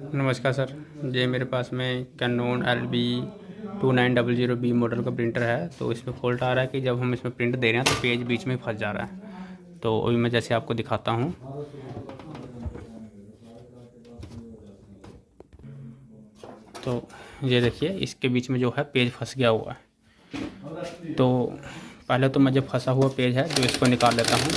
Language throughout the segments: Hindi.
नमस्कार सर। ये मेरे पास में कैनोन LB2900B मॉडल का प्रिंटर है। तो इसमें फ़ॉल्ट आ रहा है कि जब हम इसमें प्रिंट दे रहे हैं तो पेज बीच में फंस जा रहा है। तो अभी मैं जैसे आपको दिखाता हूँ। तो ये देखिए, इसके बीच में जो है पेज फंस गया हुआ है। तो पहले तो मैं जब फंसा हुआ पेज है तो इसको निकाल लेता हूँ।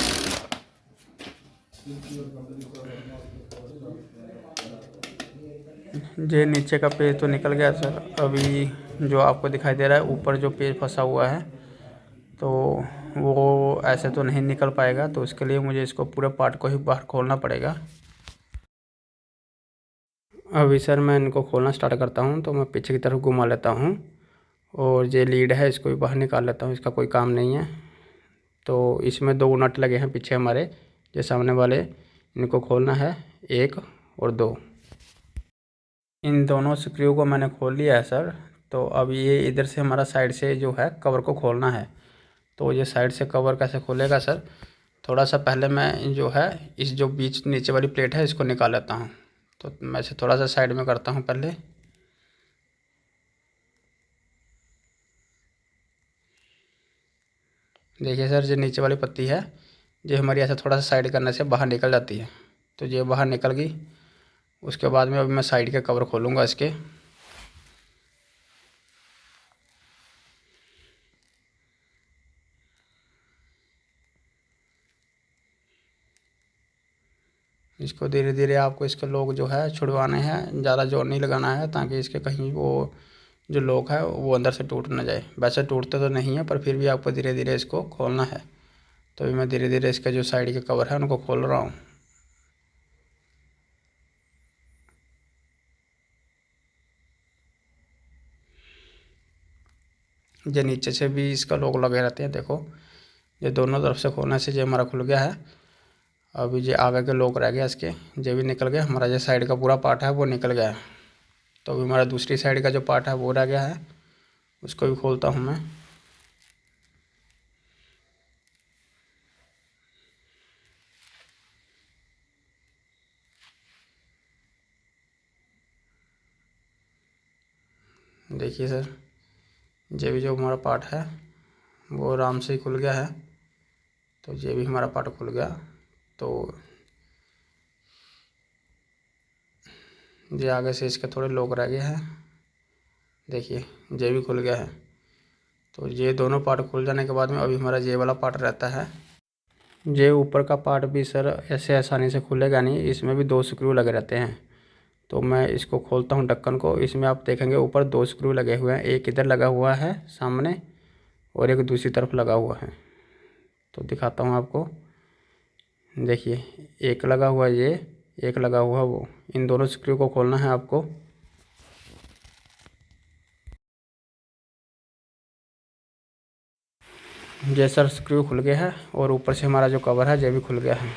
ये नीचे का पेज तो निकल गया सर। अभी जो आपको दिखाई दे रहा है ऊपर जो पेज फंसा हुआ है तो वो ऐसे तो नहीं निकल पाएगा। तो उसके लिए मुझे इसको पूरे पार्ट को ही बाहर खोलना पड़ेगा। अभी सर मैं इनको खोलना स्टार्ट करता हूँ। तो मैं पीछे की तरफ घुमा लेता हूँ और ये लीड है इसको भी बाहर निकाल लेता हूँ। इसका कोई काम नहीं है। तो इसमें 2 नट लगे हैं पीछे हमारे, जो सामने वाले, इनको खोलना है 1 और 2। इन दोनों स्क्रू को मैंने खोल लिया है सर। तो अब ये इधर से हमारा साइड से जो है कवर को खोलना है। तो ये साइड से कवर कैसे खोलेगा सर? थोड़ा सा पहले मैं जो है इस जो बीच नीचे वाली प्लेट है इसको निकाल लेता हूँ। तो मैं इसे थोड़ा सा साइड में करता हूँ पहले। देखिए सर, जो नीचे वाली पत्ती है जो हमारी ऐसे थोड़ा सा साइड करने से बाहर निकल जाती है। तो ये बाहर निकल गई। उसके बाद में अभी मैं साइड के कवर खोलूँगा इसके। इसको धीरे धीरे आपको इसके लॉक जो है छुड़वाने हैं, ज़्यादा जोर नहीं लगाना है ताकि इसके कहीं वो जो लॉक है वो अंदर से टूट ना जाए। वैसे टूटते तो नहीं है पर फिर भी आपको धीरे धीरे इसको खोलना है। तो अभी मैं धीरे धीरे इसके जो साइड के कवर है उनको खोल रहा हूँ। ये नीचे से भी इसका लॉक लगे रहते हैं। देखो, ये दोनों तरफ से खोलने से ये हमारा खुल गया है। अभी ये आगे के लॉक रह गया इसके, ये भी निकल गया। हमारा जो साइड का पूरा पार्ट है वो निकल गया है। तो अभी हमारा दूसरी साइड का जो पार्ट है वो रह गया है, उसको भी खोलता हूँ मैं। देखिए सर, ये भी जो हमारा पार्ट है वो आराम से ही खुल गया है। तो ये भी हमारा पार्ट खुल गया। तो ये आगे से इसके थोड़े लॉक रह गए हैं। देखिए, ये भी खुल गया है। तो ये दोनों पार्ट खुल जाने के बाद में अभी हमारा ये वाला पार्ट रहता है। ये ऊपर का पार्ट भी सर ऐसे आसानी से खुलेगा नहीं, इसमें भी 2 स्क्रू लगे रहते हैं। तो मैं इसको खोलता हूँ ढक्कन को। इसमें आप देखेंगे ऊपर 2 स्क्रू लगे हुए हैं, एक इधर लगा हुआ है सामने और एक दूसरी तरफ लगा हुआ है। तो दिखाता हूँ आपको। देखिए, एक लगा हुआ ये, एक लगा हुआ वो। इन दोनों स्क्रू को खोलना है आपको। ये सर स्क्रू खुल गया है और ऊपर से हमारा जो कवर है ये भी खुल गया है।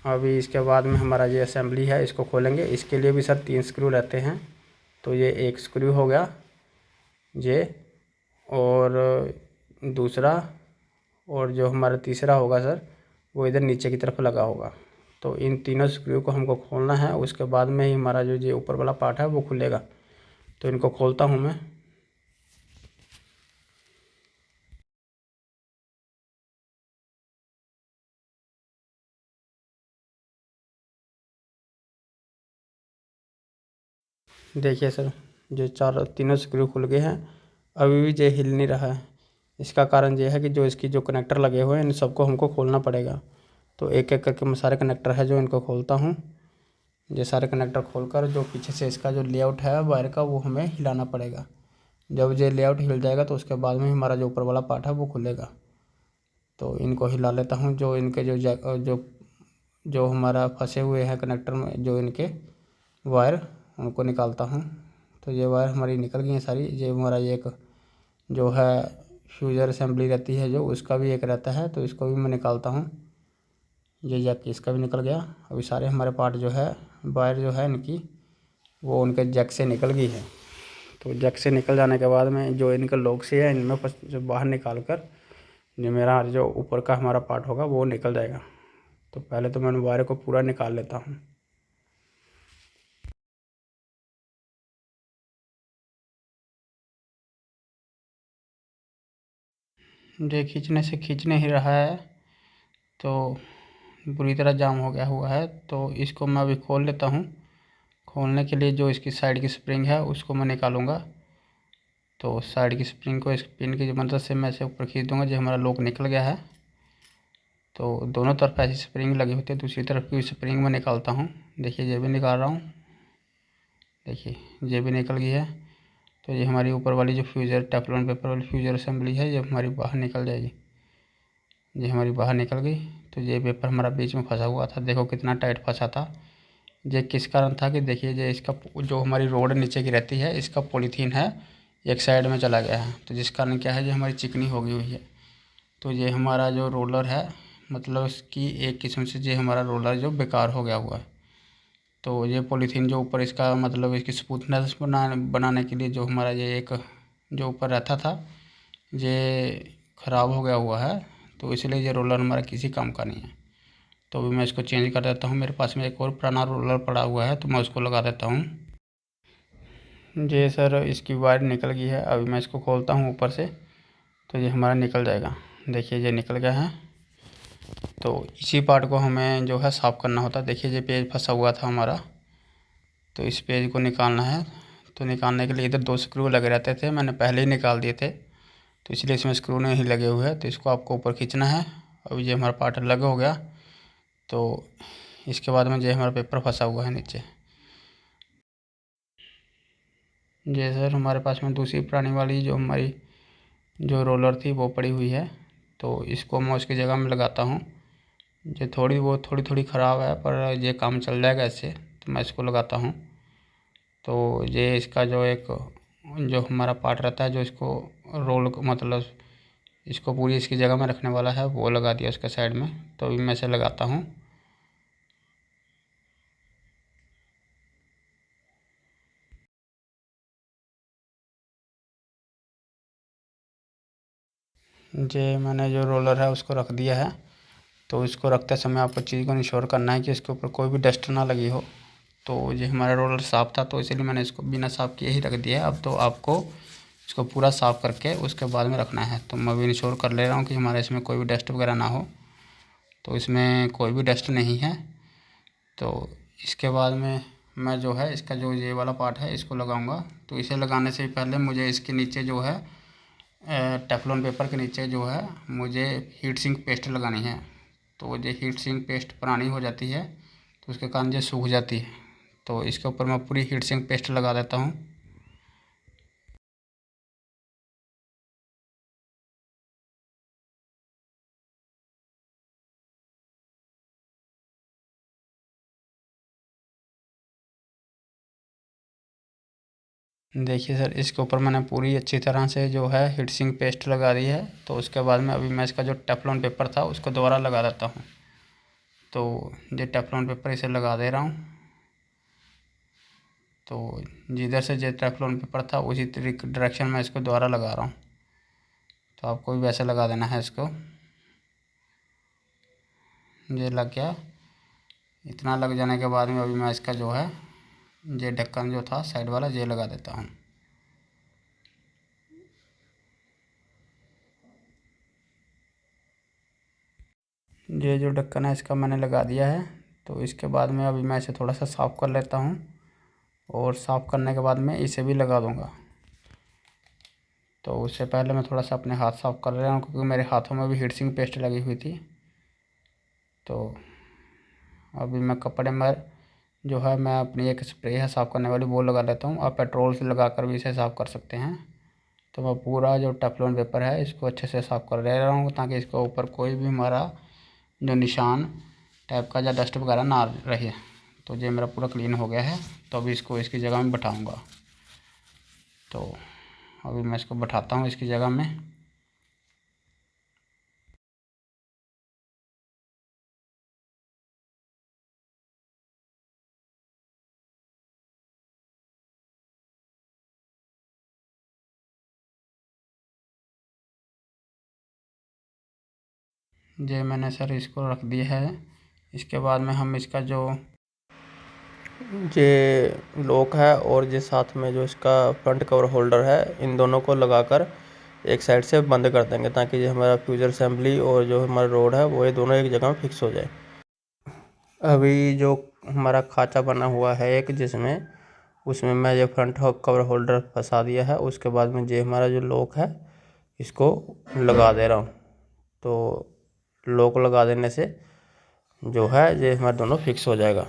अभी इसके बाद में हमारा ये असेंबली है, इसको खोलेंगे। इसके लिए भी सर 3 स्क्रू रहते हैं। तो ये एक स्क्रू हो गया ये, और दूसरा, और जो हमारा तीसरा होगा सर वो इधर नीचे की तरफ लगा होगा। तो इन तीनों स्क्रू को हमको खोलना है। उसके बाद में ही हमारा जो ये ऊपर वाला पार्ट है वो खुलेगा। तो इनको खोलता हूँ मैं। देखिए सर, जो तीनों स्क्रू खुल गए हैं। अभी भी ये हिल नहीं रहा है। इसका कारण ये है कि जो इसकी जो कनेक्टर लगे हुए हैं इन सबको हमको खोलना पड़ेगा। तो एक एक करके मैं सारे कनेक्टर है जो इनको खोलता हूँ। ये सारे कनेक्टर खोलकर जो पीछे से इसका जो लेआउट है वायर का वो हमें हिलाना पड़ेगा। जब ये लेआउट हिल जाएगा तो उसके बाद में हमारा जो ऊपर वाला पार्ट है वो खुलेगा। तो इनको हिला लेता हूँ। जो इनके जो जो हमारा फंसे हुए हैं कनेक्टर में जो इनके वायर, उनको निकालता हूँ। तो ये वायर हमारी निकल गई हैं सारी। ये हमारा एक जो है फ्यूजर असेंबली रहती है जो, उसका भी एक रहता है। तो इसको भी मैं निकालता हूँ। ये जैक इसका भी निकल गया। अभी सारे हमारे पार्ट जो है वायर जो है इनकी वो उनके जैक से निकल गई है। तो जैक से निकल जाने के बाद में जो इनका लॉक से है इनमें जो बाहर निकाल कर जो मेरा जो ऊपर का हमारा पार्ट होगा वो निकल जाएगा। तो पहले तो मैं वायर को पूरा निकाल लेता हूँ। ये खींचने से खींच नहीं रहा है, तो बुरी तरह जाम हो गया हुआ है। तो इसको मैं अभी खोल लेता हूँ। खोलने के लिए जो इसकी साइड की स्प्रिंग है उसको मैं निकालूँगा। तो साइड की स्प्रिंग को इस पिन की मदद से मैं इसे ऊपर खींच दूँगा। जो हमारा लॉक निकल गया है, तो दोनों तरफ ऐसी स्प्रिंग लगी होती है। दूसरी तरफ की स्प्रिंग मैं निकालता हूँ। देखिए ये भी निकाल रहा हूँ। देखिए ये भी निकल गई है। तो ये हमारी ऊपर वाली जो फ्यूज़र टेफ्लॉन पेपर वाली फ्यूज़र असेंबली है, ये हमारी बाहर निकल जाएगी। ये हमारी बाहर निकल गई। तो ये पेपर हमारा बीच में फंसा हुआ था। देखो कितना टाइट फंसा था। ये किस कारण था कि देखिए ये इसका जो हमारी रोड नीचे की रहती है, इसका पॉलीथीन है एक साइड में चला गया है। तो जिस कारण क्या है, ये हमारी चिकनी हो गई हुई है। तो ये हमारा जो रोलर है, मतलब इसकी एक किस्म से ये हमारा रोलर जो बेकार हो गया हुआ है। तो ये पॉलीथीन जो ऊपर इसका मतलब इसकी स्मूथनेस बनाने के लिए जो हमारा ये एक जो ऊपर रहता था, ये ख़राब हो गया हुआ है। तो इसलिए ये रोलर हमारा किसी काम का नहीं है। तो अभी मैं इसको चेंज कर देता हूँ। मेरे पास में एक और पुराना रोलर पड़ा हुआ है, तो मैं उसको लगा देता हूँ। जी सर, इसकी वायर निकल गई है। अभी मैं इसको खोलता हूँ ऊपर से, तो ये हमारा निकल जाएगा। देखिए ये निकल गया है। तो इसी पार्ट को हमें जो है साफ़ करना होता है। देखिए ये पेज फंसा हुआ था हमारा, तो इस पेज को निकालना है। तो निकालने के लिए इधर 2 स्क्रू लगे रहते थे, मैंने पहले ही निकाल दिए थे, तो इसलिए इसमें स्क्रू नहीं लगे हुए हैं। तो इसको आपको ऊपर खींचना है। अभी ये हमारा पार्ट अलग हो गया। तो इसके बाद में ये हमारा पेपर फंसा हुआ है नीचे। जी सर, हमारे पास में दूसरी पुरानी वाली जो हमारी जो रोलर थी वो पड़ी हुई है। तो इसको मैं उसकी जगह में लगाता हूँ। ये थोड़ी थोड़ी ख़राब है, पर ये काम चल जाएगा इससे। तो मैं इसको लगाता हूँ। तो ये इसका जो एक जो हमारा पार्ट रहता है, जो इसको रोल मतलब इसको पूरी इसकी जगह में रखने वाला है, वो लगा दिया उसके साइड में। तो अभी मैं इसे लगाता हूँ। ये मैंने जो रोलर है उसको रख दिया है। तो इसको रखते समय आपको चीज़ को इंश्योर करना है कि इसके ऊपर कोई भी डस्ट ना लगी हो। तो ये हमारा रोलर साफ़ था, तो इसलिए मैंने इसको बिना साफ़ किए ही रख दिया है। अब तो आपको इसको पूरा साफ़ करके उसके बाद में रखना है। तो मैं भी इंश्योर कर ले रहा हूँ कि हमारे इसमें कोई भी डस्ट वगैरह ना हो। तो इसमें कोई भी डस्ट नहीं है। तो इसके बाद में मैं जो है इसका जो ये वाला पार्ट है इसको लगाऊंगा। तो इसे लगाने से पहले मुझे इसके नीचे जो है टेफ्लॉन पेपर के नीचे जो है मुझे हीट सिंक पेस्ट लगानी है। तो ये हीट सिंक पेस्ट पुरानी हो जाती है, तो उसके कारण ये सूख जाती है। तो इसके ऊपर मैं पूरी हीट सिंक पेस्ट लगा देता हूँ। देखिए सर, इसके ऊपर मैंने पूरी अच्छी तरह से जो है हीट सिंक पेस्ट लगा दी है। तो उसके बाद में अभी मैं इसका जो टेफ्लॉन पेपर था उसको दोबारा लगा देता हूँ। तो ये टेफ्लॉन पेपर इसे लगा दे रहा हूँ। तो जिधर से जो टेफ्लॉन पेपर था उसी डायरेक्शन में इसको दोबारा लगा रहा हूँ। तो आपको भी वैसे लगा देना है इसको। ये लग गया। इतना लग जाने के बाद में अभी मैं इसका जो है ये ढक्कन जो था साइड वाला ये लगा देता हूँ। ये जो ढक्कन है इसका मैंने लगा दिया है। तो इसके बाद में अभी मैं इसे थोड़ा सा साफ़ कर लेता हूँ, और साफ़ करने के बाद में इसे भी लगा दूँगा। तो उससे पहले मैं थोड़ा सा अपने हाथ साफ़ कर रहा हूँ, क्योंकि मेरे हाथों में भी हीट सिंक पेस्ट लगी हुई थी। तो अभी मैं कपड़े में जो है मैं अपनी एक स्प्रे है साफ़ करने वाली वो लगा लेता हूँ। आप पेट्रोल से लगा कर भी इसे साफ़ कर सकते हैं। तो मैं पूरा जो टेफ्लॉन पेपर है इसको अच्छे से साफ़ कर ले रहा हूँ, ताकि इसके ऊपर कोई भी हमारा जो निशान टाइप का या डस्ट वगैरह ना रहे। तो ये मेरा पूरा क्लीन हो गया है। तो अभी इसको इसकी जगह में बैठाऊँगा। तो अभी मैं इसको बैठाता हूँ इसकी जगह में। ये मैंने सर इसको रख दिया है। इसके बाद में हम इसका जो ये लॉक है और ये साथ में जो इसका फ्रंट कवर होल्डर है, इन दोनों को लगाकर एक साइड से बंद कर देंगे ताकि जो हमारा फ्यूजर असेंबली और जो हमारा रोड है वो ये दोनों एक जगह में फिक्स हो जाए। अभी जो हमारा खाँचा बना हुआ है एक, जिसमें उसमें मैं ये फ्रंट कवर होल्डर फंसा दिया है। उसके बाद में ये हमारा जो लॉक है इसको लगा दे रहा हूँ। तो लॉक लगा देने से जो है ये हमारा दोनों फिक्स हो जाएगा।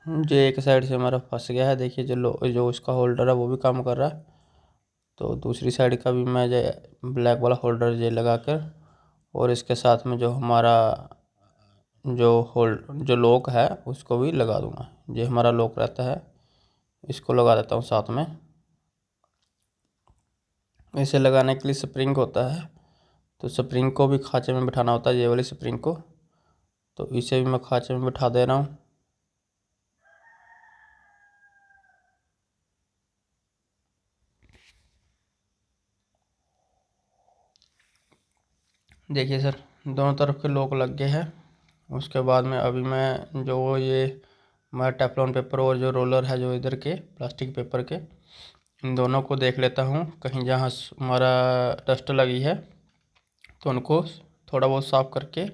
जो एक साइड से हमारा फंस गया है, देखिए जो उसका होल्डर है वो भी काम कर रहा है। तो दूसरी साइड का भी मैं जो ब्लैक वाला होल्डर ये लगा कर और इसके साथ में जो हमारा जो लॉक है उसको भी लगा दूंगा। ये हमारा लॉक रहता है, इसको लगा देता हूँ साथ में। इसे लगाने के लिए स्प्रिंग होता है, तो स्प्रिंग को भी खाँचे में बिठाना होता है, ये वाली स्प्रिंग को। तो इसे भी मैं खाँचे में बिठा दे रहा हूँ। देखिए सर, दोनों तरफ के लॉक लग गए हैं। उसके बाद में अभी मैं जो ये हमारा टेफ्लॉन पेपर और जो रोलर है जो इधर के प्लास्टिक पेपर के, इन दोनों को देख लेता हूँ कहीं जहाँ हमारा डस्ट लगी है तो उनको थोड़ा बहुत साफ़ करके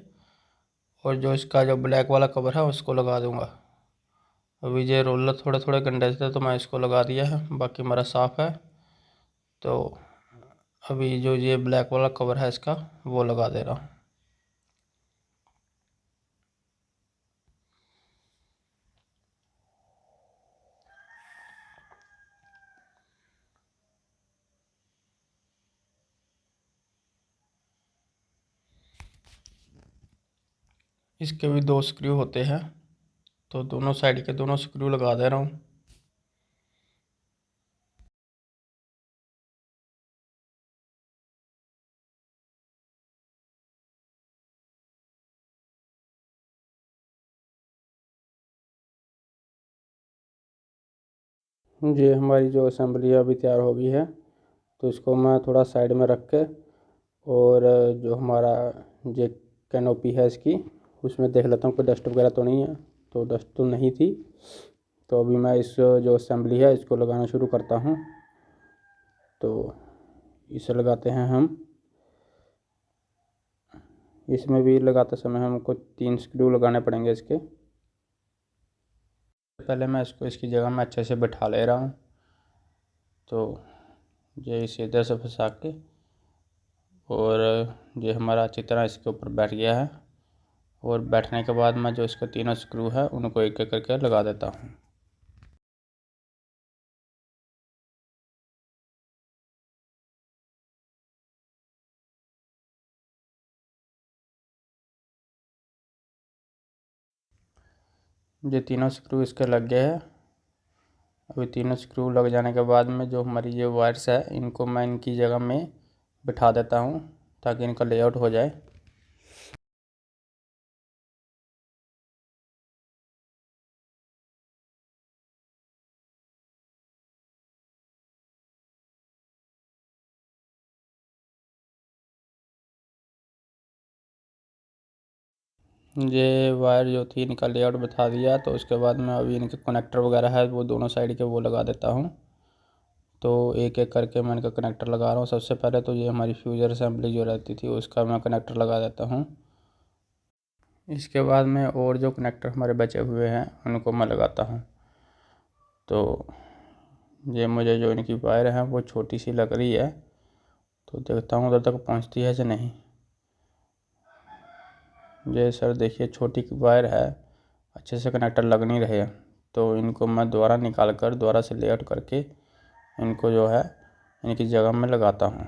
और जो इसका जो ब्लैक वाला कवर है उसको लगा दूँगा। अभी ये रोलर थोड़े थोड़े गंदे थे तो मैं इसको लगा दिया है, बाकी हमारा साफ़ है। तो अभी जो ये ब्लैक वाला कवर है इसका वो लगा दे रहा हूँ। इसके भी 2 स्क्रू होते हैं, तो दोनों साइड के दोनों स्क्रू लगा दे रहा हूँ। ये हमारी जो असेंबली अभी तैयार हो गई है, तो इसको मैं थोड़ा साइड में रख के और जो हमारा ये कैनोपी है इसकी, उसमें देख लेता हूँ कोई डस्ट वगैरह तो नहीं है। तो डस्ट तो नहीं थी। तो अभी मैं इस जो असेंबली है इसको लगाना शुरू करता हूँ। तो इसे लगाते हैं हम। इसमें भी लगाते समय हमको 3 स्क्रू लगाने पड़ेंगे इसके। पहले मैं इसको इसकी जगह में अच्छे से बिठा ले रहा हूँ। तो ये इसे इधर से फंसा के और ये हमारा अच्छी तरह इसके ऊपर बैठ गया है। और बैठने के बाद मैं जो इसके तीनों स्क्रू है उनको एक एक करके लगा देता हूँ। ये तीनों स्क्रू इसके लग गए हैं। अभी तीनों स्क्रू लग जाने के बाद में जो हमारी ये वायर्स है इनको मैं इनकी जगह में बिठा देता हूँ ताकि इनका लेआउट हो जाए। ये वायर जो थी इनका लेआउट बता दिया, तो उसके बाद में अभी इनके कनेक्टर वगैरह है वो दोनों साइड के वो लगा देता हूँ। तो एक एक करके मैं इनका कनेक्टर लगा रहा हूँ। सबसे पहले तो ये हमारी फ्यूजर असेंबली जो रहती थी उसका मैं कनेक्टर लगा देता हूँ। इसके बाद में और जो कनेक्टर हमारे बचे हुए हैं उनको मैं लगाता हूँ। तो ये मुझे जो इनकी वायर है वो छोटी सी लग रही है, तो देखता हूँ उधर तक पहुँचती है या नहीं। ये सर देखिए छोटी वायर है, अच्छे से कनेक्टर लग नहीं रहे हैं। तो इनको मैं दोबारा निकाल कर दोबारा से लेआउट करके इनको जो है इनकी जगह में लगाता हूँ।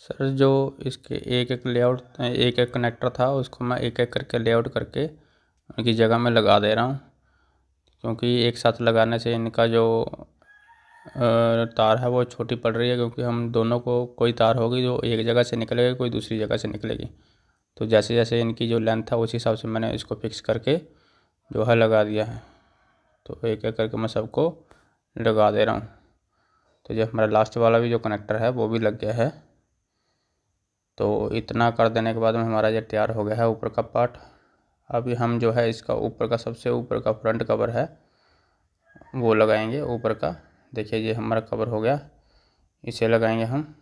सर जो इसके एक एक लेआउट एक एक कनेक्टर था उसको मैं एक एक करके लेआउट करके उनकी जगह में लगा दे रहा हूँ। क्योंकि एक साथ लगाने से इनका जो तार है वो छोटी पड़ रही है, क्योंकि हम दोनों को कोई तार होगी जो एक जगह से निकलेगी, कोई दूसरी जगह से निकलेगी। तो जैसे जैसे इनकी जो लेंथ है उसी हिसाब से मैंने इसको फिक्स करके जो है लगा दिया है। तो एक एक करके मैं सबको लगा दे रहा हूँ। तो जो हमारा लास्ट वाला भी जो कनेक्टर है वो भी लग गया है। तो इतना कर देने के बाद में हमारा ये तैयार हो गया है ऊपर का पार्ट। अभी हम जो है इसका ऊपर का सबसे ऊपर का फ्रंट कवर है वो लगाएंगे ऊपर का। देखिए ये हमारा कवर हो गया, इसे लगाएंगे हम।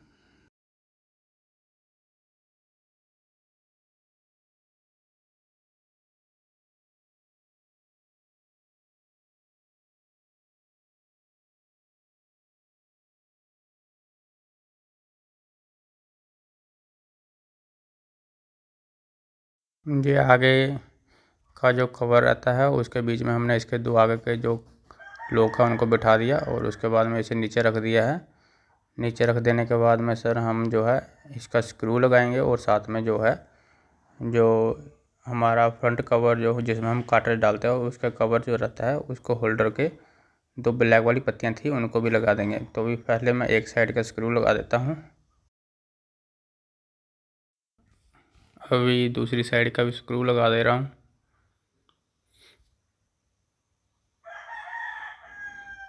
ये आगे का जो कवर रहता है उसके बीच में हमने इसके दो आगे के जो लोग हैं उनको बिठा दिया, और उसके बाद में इसे नीचे रख दिया है। नीचे रख देने के बाद में सर हम जो है इसका स्क्रू लगाएंगे, और साथ में जो है जो हमारा फ्रंट कवर जो जिसमें हम कार्ट्रिज डालते हैं उसका कवर जो रहता है उसको होल्डर के दो ब्लैक वाली पत्तियां थी उनको भी लगा देंगे। तो भी पहले मैं एक साइड का स्क्रू लगा देता हूँ, अभी दूसरी साइड का भी स्क्रू लगा दे रहा हूँ।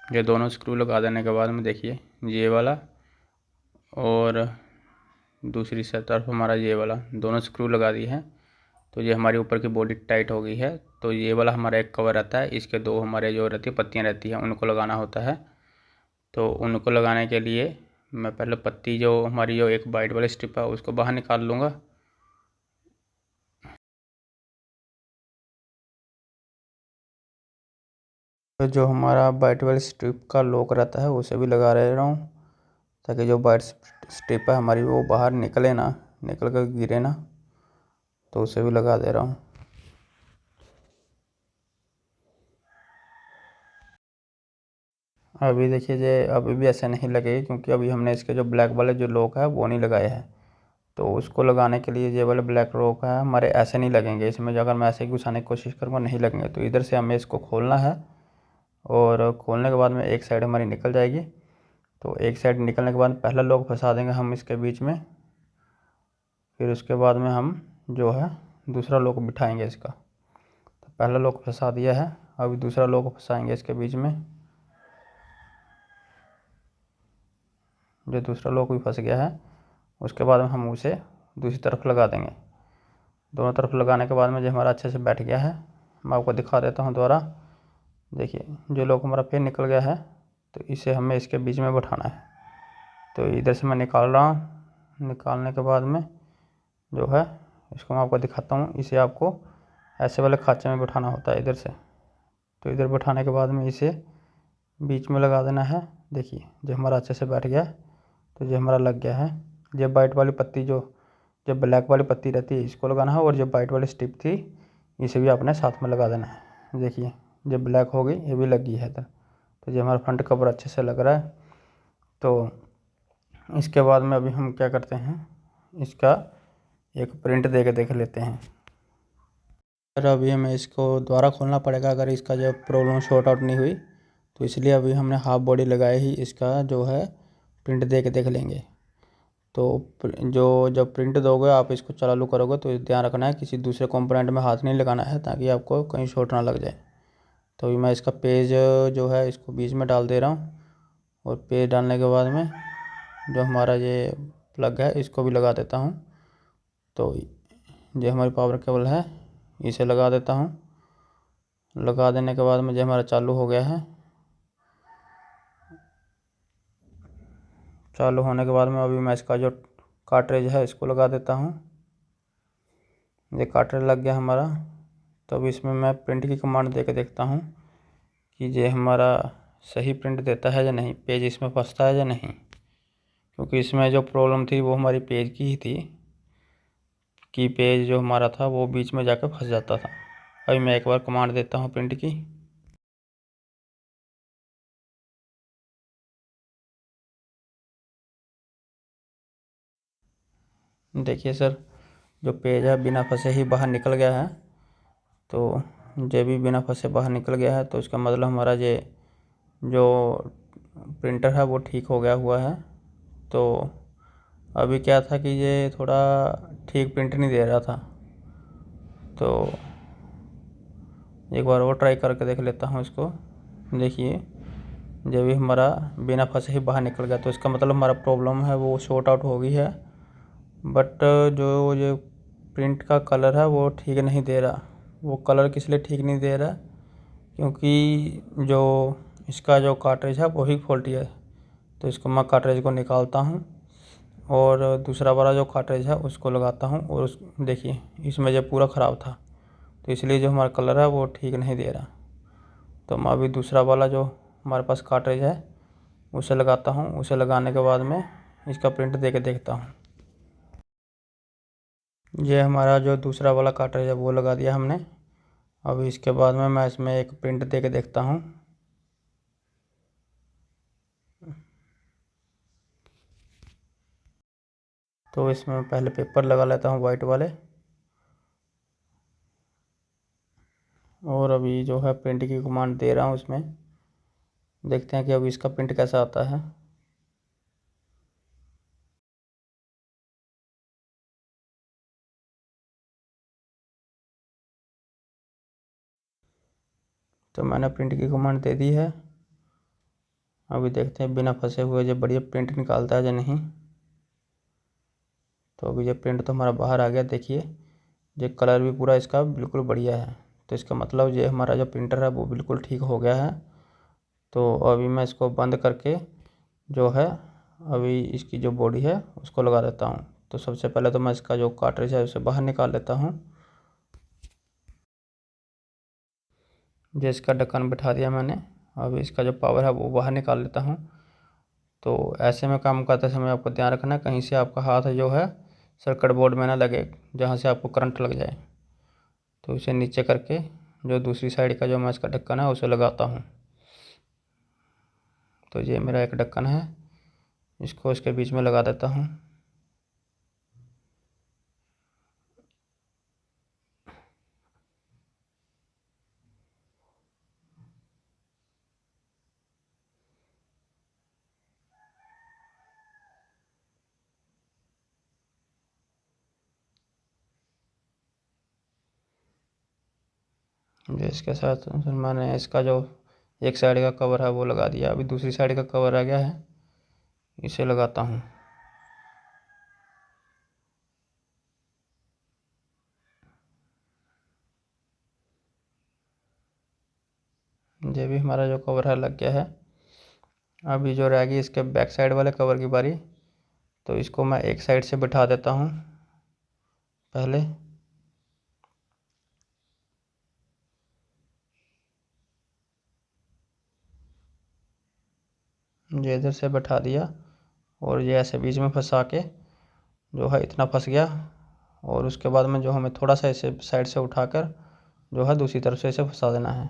ये दोनों स्क्रू लगा देने के बाद में देखिए ये वाला और दूसरी तरफ हमारा ये वाला दोनों स्क्रू लगा दिए हैं। तो ये हमारी ऊपर की बॉडी टाइट हो गई है। तो ये वाला हमारा एक कवर रहता है, इसके दो हमारे जो रहती है पत्तियाँ रहती हैं उनको लगाना होता है। तो उनको लगाने के लिए मैं पहले पत्ती जो हमारी जो एक वाइट वाली स्ट्रिप है उसको बाहर निकाल लूँगा। तो जो हमारा वाइट वाली स्ट्रिप का लॉक रहता है उसे भी लगा रहा हूँ, ताकि जो वाइट स्ट्रिप है हमारी वो बाहर निकले ना, निकल कर गिरे ना। तो उसे भी लगा दे रहा हूँ। अभी देखिए ये अभी भी ऐसे नहीं लगेगी, क्योंकि अभी हमने इसके जो ब्लैक वाले जो लॉक है वो नहीं लगाए हैं। तो उसको लगाने के लिए ये वाले ब्लैक लॉक है हमारे ऐसे नहीं लगेंगे, इसमें जो अगर मैं ऐसे ही घुसाने की कोशिश करूँगा नहीं लगेंगे। तो इधर से हमें इसको खोलना है, और खोलने के बाद में एक साइड हमारी निकल जाएगी। तो एक साइड निकलने के बाद पहला लॉक फंसा देंगे हम इसके बीच में, फिर उसके बाद में हम जो है दूसरा लॉक बिठाएंगे इसका। तो पहला लॉक फंसा दिया है, अभी दूसरा लॉक फंसाएंगे इसके बीच में। जो दूसरा लॉक भी फंस गया है उसके बाद में हम उसे दूसरी तरफ लगा देंगे। दोनों तरफ लगाने के बाद में जो हमारा अच्छे से बैठ गया है, मैं आपको दिखा देता हूँ दोबारा। देखिए जो लॉक हमारा फिर निकल गया है, तो इसे हमें इसके बीच में बैठाना है। तो इधर से मैं निकाल रहा हूँ, निकालने के बाद में जो है इसको मैं आपको दिखाता हूँ। इसे आपको ऐसे वाले खाँचे में बैठाना होता है इधर से। तो इधर बैठाने के बाद में इसे बीच में लगा देना है। देखिए जो हमारा अच्छे से बैठ गया, तो ये हमारा लग गया है। ये वाइट वाली पत्ती जो ब्लैक वाली पत्ती रहती है इसको लगाना है, और जो वाइट वाली स्ट्रिप थी इसे भी अपने साथ में लगा देना है। देखिए जो ब्लैक हो गई ये भी लग गई है इधर। तो ये हमारा फ्रंट कवर अच्छे से लग रहा है। तो इसके बाद में अभी हम क्या करते हैं, इसका एक प्रिंट दे के देख लेते हैं। सर अभी हमें इसको दोबारा खोलना पड़ेगा अगर इसका जो प्रॉब्लम शॉर्ट आउट नहीं हुई, तो इसलिए अभी हमने हाफ बॉडी लगाए ही इसका जो है प्रिंट दे के देख लेंगे। तो जो जब प्रिंट दोगे आप इसको चालू करोगे तो ध्यान रखना है किसी दूसरे कंपोनेंट में हाथ नहीं लगाना है, ताकि आपको कहीं शॉर्ट ना लग जाए। तो अभी मैं इसका पेज जो है इसको बीच में डाल दे रहा हूँ, और पेज डालने के बाद में जो हमारा ये प्लग है इसको भी लगा देता हूँ। तो जो हमारी पावर केबल है इसे लगा देता हूँ। लगा देने के बाद में जो हमारा चालू हो गया है। चालू होने के बाद में अभी मैं इसका जो कार्ट्रिज है इसको लगा देता हूँ। ये कार्ट्रिज लग गया हमारा। तो अभी इसमें मैं प्रिंट की कमांड दे के देखता हूँ कि ये हमारा सही प्रिंट देता है या नहीं, पेज इसमें फंसता है या नहीं। क्योंकि इसमें जो प्रॉब्लम थी वो हमारी पेज की ही थी, कि पेज जो हमारा था वो बीच में जाकर फंस जाता था। अभी मैं एक बार कमांड देता हूँ प्रिंट की। देखिए सर जो पेज है बिना फंसे ही बाहर निकल गया है। तो ये भी बिना फंसे बाहर निकल गया है, तो इसका मतलब हमारा ये जो प्रिंटर है वो ठीक हो गया हुआ है। तो अभी क्या था कि ये थोड़ा ठीक प्रिंट नहीं दे रहा था, तो एक बार और ट्राई करके देख लेता हूँ इसको। देखिए जब भी हमारा बिना फंसे ही बाहर निकल गया, तो इसका मतलब हमारा प्रॉब्लम है वो शॉर्ट आउट हो गई है। बट जो ये प्रिंट का कलर है वो ठीक नहीं दे रहा। वो कलर किस लिए ठीक नहीं दे रहा, क्योंकि जो इसका जो कार्ट्रिज है वो ही फॉल्टी है। तो इसको मैं कार्ट्रिज को निकालता हूँ और दूसरा वाला जो कार्ट्रिज है उसको लगाता हूँ, और उस देखिए इसमें जो पूरा ख़राब था, तो इसलिए जो हमारा कलर है वो ठीक नहीं दे रहा। तो मैं अभी दूसरा वाला जो हमारे पास कार्ट्रिज है उसे लगाता हूँ। उसे लगाने के बाद में इसका प्रिंट दे के देखता हूँ। ये हमारा जो दूसरा वाला कार्ट्रिज है वो लगा दिया हमने। अब इसके बाद में मैं इसमें एक प्रिंट दे के देखता हूँ। तो इसमें पहले पेपर लगा लेता हूँ वाइट वाले, और अभी जो है प्रिंट की कमांड दे रहा हूँ उसमें। देखते हैं कि अभी इसका प्रिंट कैसा आता है। तो मैंने प्रिंट की कमांड दे दी है। अभी देखते हैं बिना फंसे हुए जो बढ़िया प्रिंट निकालता है या नहीं। तो अभी ये प्रिंट तो हमारा बाहर आ गया। देखिए ये कलर भी पूरा इसका बिल्कुल बढ़िया है। तो इसका मतलब ये हमारा जो प्रिंटर है वो बिल्कुल ठीक हो गया है। तो अभी मैं इसको बंद करके जो है अभी इसकी जो बॉडी है उसको लगा देता हूँ। तो सबसे पहले तो मैं इसका जो कार्ट्रिज है उसे बाहर निकाल लेता हूँ। जो इसका ढक्कन बिठा दिया मैंने, अब इसका जो पावर है वो बाहर निकाल लेता हूँ। तो ऐसे में काम करते समय आपको ध्यान रखना है कहीं से आपका हाथ जो है सर्किट बोर्ड में ना लगे जहाँ से आपको करंट लग जाए। तो इसे नीचे करके जो दूसरी साइड का जो मैं इसका ढक्कन है उसे लगाता हूँ। तो ये मेरा एक ढक्कन है, इसको इसके बीच में लगा देता हूँ। जो इसके साथ फिर मैंने इसका जो एक साइड का कवर है वो लगा दिया। अभी दूसरी साइड का कवर आ गया है, इसे लगाता हूँ। ये भी हमारा जो कवर है लग गया है। अभी जो रह गई इसके बैक साइड वाले कवर की बारी, तो इसको मैं एक साइड से बिठा देता हूँ पहले। ये इधर से बैठा दिया और ये ऐसे बीच में फंसा के जो है इतना फंस गया। और उसके बाद में जो हमें थोड़ा सा इसे साइड से उठाकर जो है दूसरी तरफ से इसे फंसा देना है।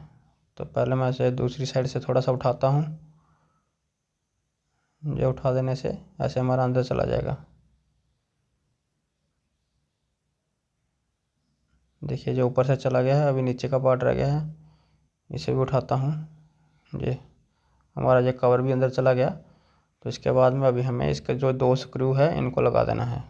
तो पहले मैं इसे दूसरी साइड से थोड़ा सा उठाता हूँ। ये उठा देने से ऐसे हमारा अंदर चला जाएगा। देखिए जो ऊपर से चला गया है, अभी नीचे का पार्ट रह गया है, इसे भी उठाता हूँ। ये हमारा जो कवर भी अंदर चला गया। तो इसके बाद में अभी हमें इसके जो दो स्क्रू है इनको लगा देना है।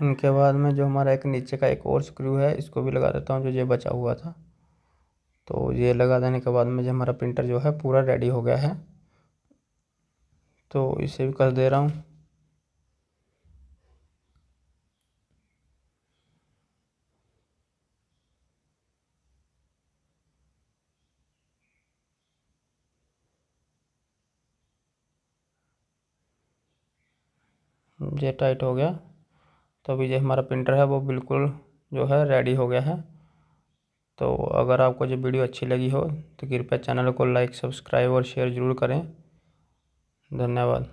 इनके बाद में जो हमारा एक नीचे का एक और स्क्रू है इसको भी लगा देता हूँ, जो ये बचा हुआ था। तो ये लगा देने के बाद में जो हमारा प्रिंटर जो है पूरा रेडी हो गया है। तो इसे भी कर दे रहा हूँ। ये टाइट हो गया। तो अभी ये हमारा प्रिंटर है वो बिल्कुल जो है रेडी हो गया है। तो अगर आपको जो वीडियो अच्छी लगी हो तो कृपया चैनल को लाइक, सब्सक्राइब और शेयर ज़रूर करें। धन्यवाद।